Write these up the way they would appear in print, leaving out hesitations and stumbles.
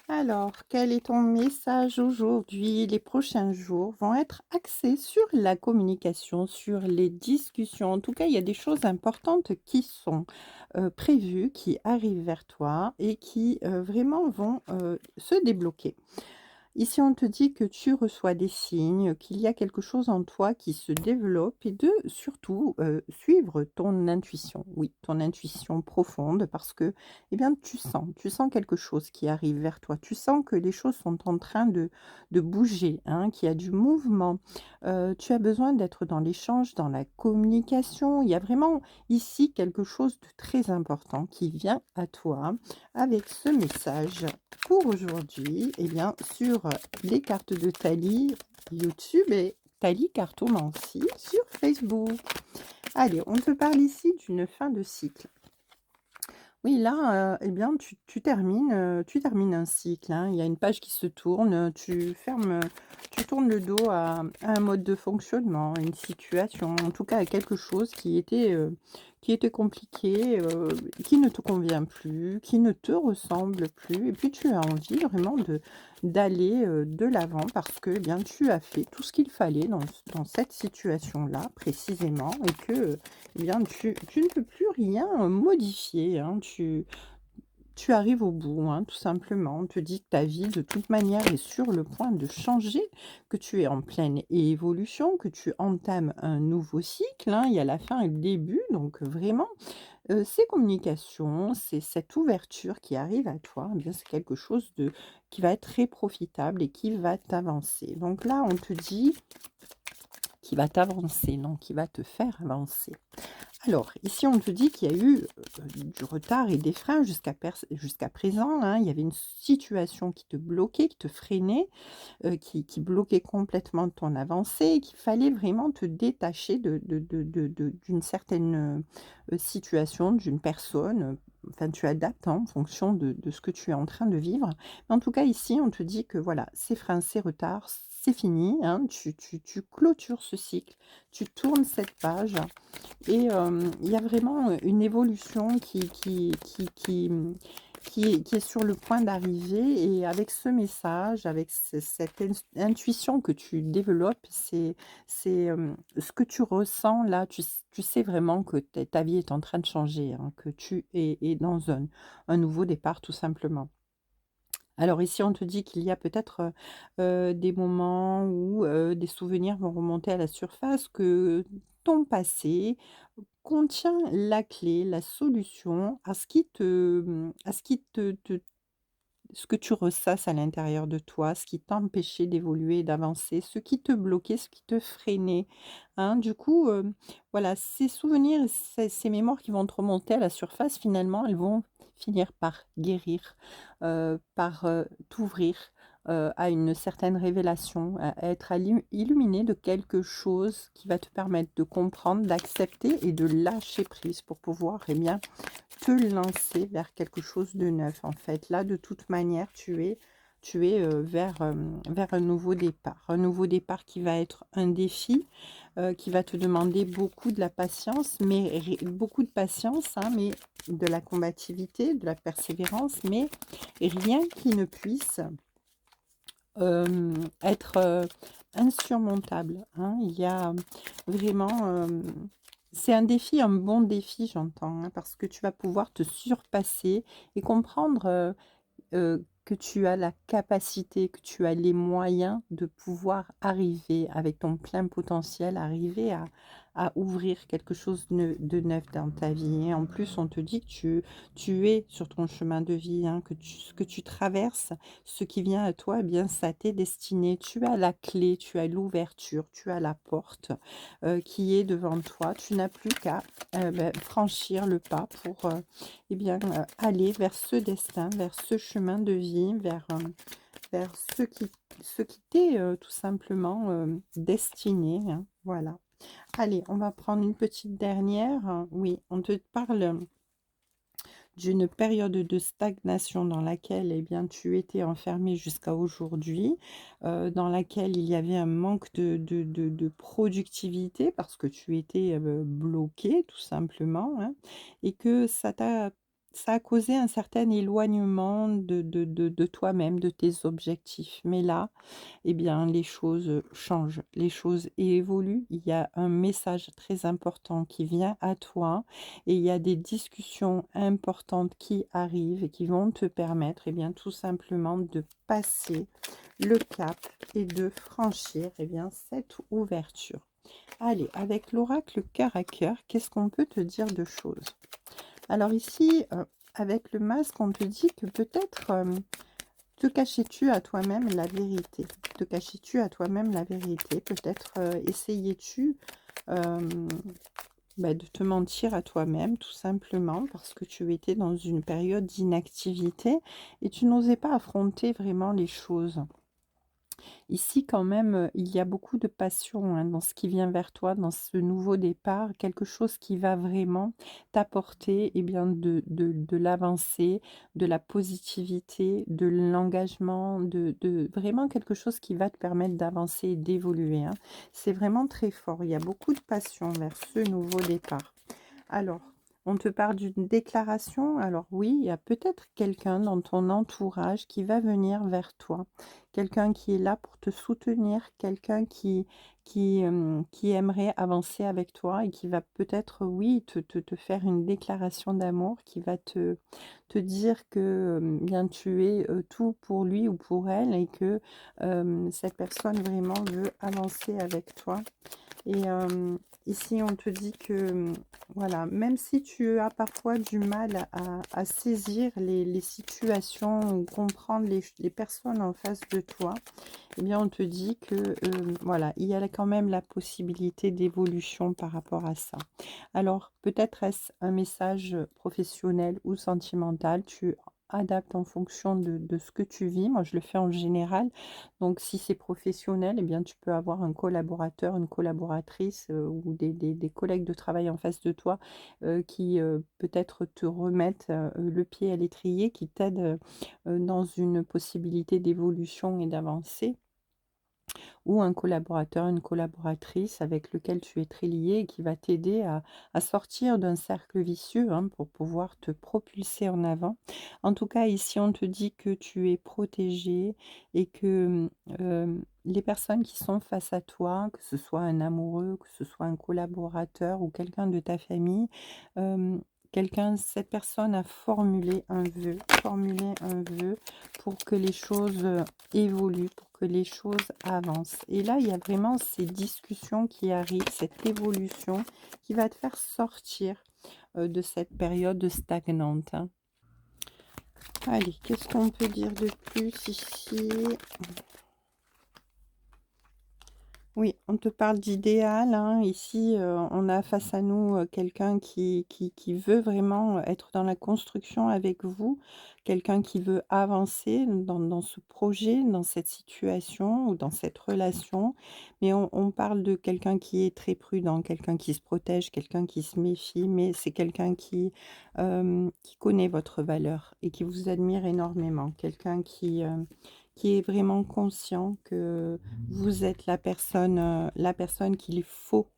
Alors, quel est ton message aujourd'hui? Les prochains jours vont être axés sur la communication, sur les discussions. En tout cas, il y a des choses importantes qui sont prévues, qui arrivent vers toi et qui vraiment vont se débloquer. Ici, on te dit que tu reçois des signes, qu'il y a quelque chose en toi qui se développe et de surtout suivre ton intuition. Oui, ton intuition profonde parce que, eh bien, tu sens quelque chose qui arrive vers toi. Tu sens que les choses sont en train de bouger, hein, qu'il y a du mouvement. Tu as besoin d'être dans l'échange, dans la communication. Il y a vraiment ici quelque chose de très important qui vient à toi avec ce message pour aujourd'hui, eh bien, sur les cartes de Tali YouTube et Tali Cartomancie sur Facebook. Allez, on te parle ici d'une fin de cycle. Oui, là, eh bien, tu termines un cycle, hein. Il y a une page qui se tourne, tu tournes le dos à un mode de fonctionnement, une situation, en tout cas à quelque chose qui était compliqué, qui ne te convient plus, qui ne te ressemble plus et puis tu as envie vraiment de d'aller, de l'avant parce que, eh bien, tu as fait tout ce qu'il fallait dans cette situation-là précisément et que, eh bien, tu ne peux plus rien modifier, hein. Tu arrives au bout, hein, tout simplement. On te dit que ta vie, de toute manière, est sur le point de changer, que tu es en pleine évolution, que tu entames un nouveau cycle, hein. Il y a la fin et le début, donc vraiment, ces communications, c'est cette ouverture qui arrive à toi, eh bien, c'est quelque chose de qui va être très profitable et qui va t'avancer. Donc là, on te dit: «Qui va t'avancer», non, qui va te faire avancer. Alors, ici, on te dit qu'il y a eu, du retard et des freins jusqu'à présent, hein. Il y avait une situation qui te bloquait, qui te freinait, qui bloquait complètement ton avancée et qu'il fallait vraiment te détacher d'une certaine, situation, d'une personne, enfin, tu adaptes, hein, en fonction de ce que tu es en train de vivre. Mais en tout cas, ici, on te dit que voilà, ces freins, ces retards, c'est fini, hein. Tu clôtures ce cycle, tu tournes cette page et il y a vraiment, une évolution qui est sur le point d'arriver et avec ce message, avec cette intuition que tu développes, ce que tu ressens là, tu sais vraiment que ta vie est en train de changer, hein, que tu es dans un nouveau départ tout simplement. Alors ici, on te dit qu'il y a peut-être, des moments où, des souvenirs vont remonter à la surface, que ton passé contient la clé, la solution à ce qui te, à ce qui te ce que tu ressasses à l'intérieur de toi, ce qui t'empêchait d'évoluer, d'avancer, ce qui te bloquait, ce qui te freinait, hein. Du coup, voilà, ces souvenirs, ces mémoires qui vont te remonter à la surface, finalement, elles vont finir par guérir, par, t'ouvrir, à une certaine révélation, à être illuminé de quelque chose qui va te permettre de comprendre, d'accepter et de lâcher prise pour pouvoir, eh bien, te lancer vers quelque chose de neuf, en fait. Là, de toute manière, vers, vers un nouveau départ qui va être un défi, qui va te demander beaucoup de la patience, mais beaucoup de patience, hein, mais de la combativité, de la persévérance, mais rien qui ne puisse, être, insurmontable, hein. Il y a vraiment, c'est un défi, un bon défi, j'entends, hein, parce que tu vas pouvoir te surpasser et comprendre, que tu as la capacité, que tu as les moyens de pouvoir arriver avec ton plein potentiel, arriver à ouvrir quelque chose de neuf dans ta vie et en plus, on te dit que tu es sur ton chemin de vie, hein, que ce que tu traverses, ce qui vient à toi, eh bien, ça t'est destiné. Tu as la clé, tu as l'ouverture, tu as la porte, qui est devant toi. Tu n'as plus qu'à, franchir le pas pour, eh bien, aller vers ce destin, vers ce chemin de vie, vers ce qui t'est, tout simplement, destiné, hein, voilà. Allez, on va prendre une petite dernière, hein. Oui, on te parle d'une période de stagnation dans laquelle, eh bien, tu étais enfermé jusqu'à aujourd'hui, dans laquelle il y avait un manque de productivité parce que tu étais, bloqué tout simplement, hein, et que ça a causé un certain éloignement de toi-même, de tes objectifs. Mais là, eh bien, les choses changent, les choses évoluent. Il y a un message très important qui vient à toi et il y a des discussions importantes qui arrivent et qui vont te permettre, eh bien, tout simplement de passer le cap et de franchir, eh bien, cette ouverture. Allez, avec l'oracle cœur à cœur, qu'est-ce qu'on peut te dire de choses? Alors ici, avec le masque, on te dit que peut-être te cachais-tu à toi-même la vérité. Te cachais-tu à toi-même la vérité. Peut-être essayais-tu de te mentir à toi-même, tout simplement, parce que tu étais dans une période d'inactivité et tu n'osais pas affronter vraiment les choses. Ici, quand même, il y a beaucoup de passion, hein, dans ce qui vient vers toi, dans ce nouveau départ, quelque chose qui va vraiment t'apporter, eh bien, de l'avancée, de la positivité, de l'engagement, de vraiment quelque chose qui va te permettre d'avancer et d'évoluer, hein. C'est vraiment très fort. Il y a beaucoup de passion vers ce nouveau départ. Alors, on te parle d'une déclaration. Alors oui, il y a peut-être quelqu'un dans ton entourage qui va venir vers toi. Quelqu'un qui est là pour te soutenir, quelqu'un qui aimerait avancer avec toi et qui va peut-être, oui, te faire une déclaration d'amour, qui va te dire que bien tu es tout pour lui ou pour elle et que cette personne vraiment veut avancer avec toi. Et ici, on te dit que, voilà, même si tu as parfois du mal à saisir les situations ou comprendre les personnes en face de toi, eh bien, on te dit que, voilà, il y a quand même la possibilité d'évolution par rapport à ça. Alors, peut-être est-ce un message professionnel ou sentimental, tu adaptes en fonction de ce que tu vis. Moi, je le fais en général. Donc, si c'est professionnel, eh bien, tu peux avoir un collaborateur, une collaboratrice ou des collègues de travail en face de toi qui peut-être te remettent le pied à l'étrier, qui t'aident dans une possibilité d'évolution et d'avancée, ou un collaborateur, une collaboratrice avec lequel tu es très lié et qui va t'aider à sortir d'un cercle vicieux, hein, pour pouvoir te propulser en avant. En tout cas, ici, on te dit que tu es protégé et que les personnes qui sont face à toi, que ce soit un amoureux, que ce soit un collaborateur ou quelqu'un de ta famille, cette personne a formulé un vœu pour que les choses évoluent, pour que les choses avancent. Et là, il y a vraiment ces discussions qui arrivent, cette évolution qui va te faire sortir de cette période stagnante, hein. Allez, qu'est-ce qu'on peut dire de plus ici? Oui, on te parle d'idéal, hein. Ici, on a face à nous quelqu'un qui veut vraiment être dans la construction avec vous, quelqu'un qui veut avancer dans ce projet, dans cette situation ou dans cette relation. Mais on parle de quelqu'un qui est très prudent, quelqu'un qui se protège, quelqu'un qui se méfie, mais c'est quelqu'un qui connaît votre valeur et qui vous admire énormément, quelqu'un qui est vraiment conscient que vous êtes la personne qu'il faut,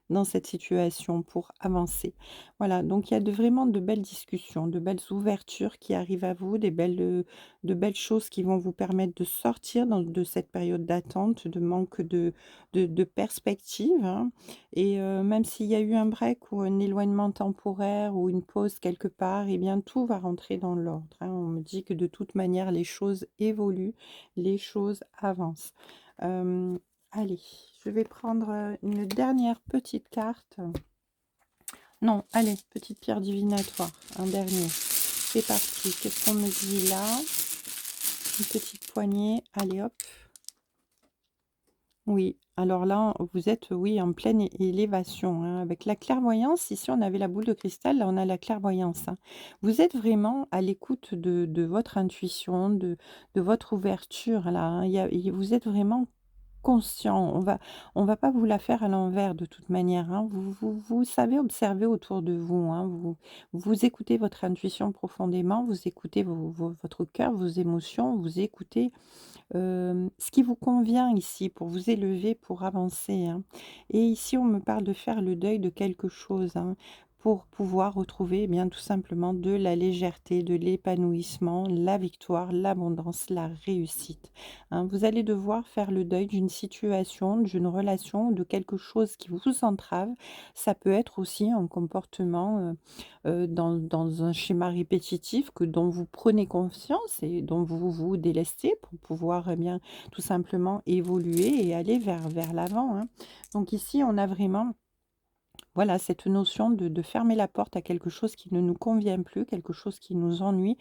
dans cette situation pour avancer. Voilà, donc il y a vraiment de belles discussions, de belles ouvertures qui arrivent à vous, de belles choses qui vont vous permettre de sortir de cette période d'attente, de manque de perspective, hein. Et même s'il y a eu un break ou un éloignement temporaire ou une pause quelque part, eh bien tout va rentrer dans l'ordre, hein. On me dit que de toute manière les choses évoluent, les choses avancent. Hem, allez, je vais prendre, une dernière petite carte. Non, allez, petite pierre divinatoire, un dernier. C'est parti. Qu'est-ce qu'on me dit là? Une petite poignée, allez hop. Oui, alors là, vous êtes, oui, en pleine élévation, hein. Avec la clairvoyance, ici, on avait la boule de cristal, là, on a la clairvoyance, hein. Vous êtes vraiment à l'écoute de votre intuition, de votre ouverture, là, hein. Vous êtes vraiment conscient. On va pas vous la faire à l'envers de toute manière, hein. Vous savez observer autour de vous, hein. Vous écoutez votre intuition profondément, vous écoutez votre cœur, vos émotions, vous écoutez ce qui vous convient ici pour vous élever, pour avancer, hein. Et ici, on me parle de faire le deuil de quelque chose, hein. pour pouvoir retrouver, eh bien, tout simplement de la légèreté, de l'épanouissement, la victoire, l'abondance, la réussite, hein. Vous allez devoir faire le deuil d'une situation, d'une relation, de quelque chose qui vous entrave. Ça peut être aussi un comportement, dans un schéma répétitif dont vous prenez conscience et dont vous vous délestez pour pouvoir, eh bien, tout simplement évoluer et aller vers l'avant, hein. Donc ici, on a vraiment voilà, cette notion de fermer la porte à quelque chose qui ne nous convient plus, quelque chose qui nous ennuie,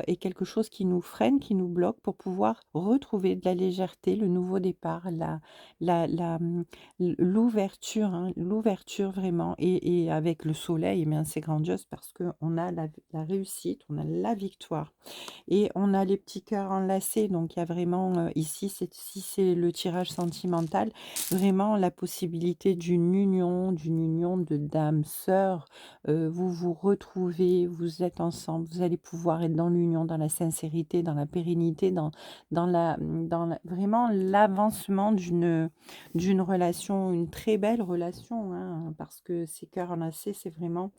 et quelque chose qui nous freine, qui nous bloque pour pouvoir retrouver de la légèreté, le nouveau départ, l'ouverture, hein, l'ouverture vraiment et avec le soleil, eh bien, c'est grandiose parce qu'on a la réussite, on a la victoire. Et on a les petits cœurs enlacés, donc il y a vraiment, ici, si c'est le tirage sentimental, vraiment la possibilité d'une union de d'âmes sœurs. Vous vous retrouvez, vous êtes ensemble, vous allez pouvoir être dans l'union, dans la sincérité, dans la pérennité, dans vraiment l'avancement d'une relation, une très belle relation, hein, parce que ces cœurs enlacés, c'est vraiment,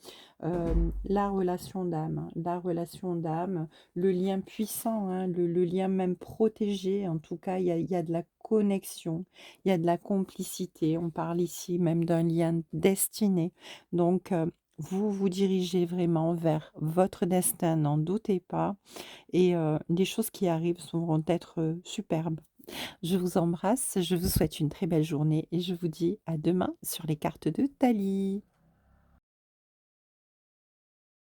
la relation d'âme, hein, la relation d'âme, le lien puissant, hein, le lien même protégé. En tout cas, il y a de la connexion, il y a de la complicité. On parle ici même d'un lien destiné. Donc, vous vous dirigez vraiment vers votre destin, n'en doutez pas et les choses qui arrivent vont être, superbes. Je vous embrasse, je vous souhaite une très belle journée et je vous dis à demain sur les cartes de Thalie.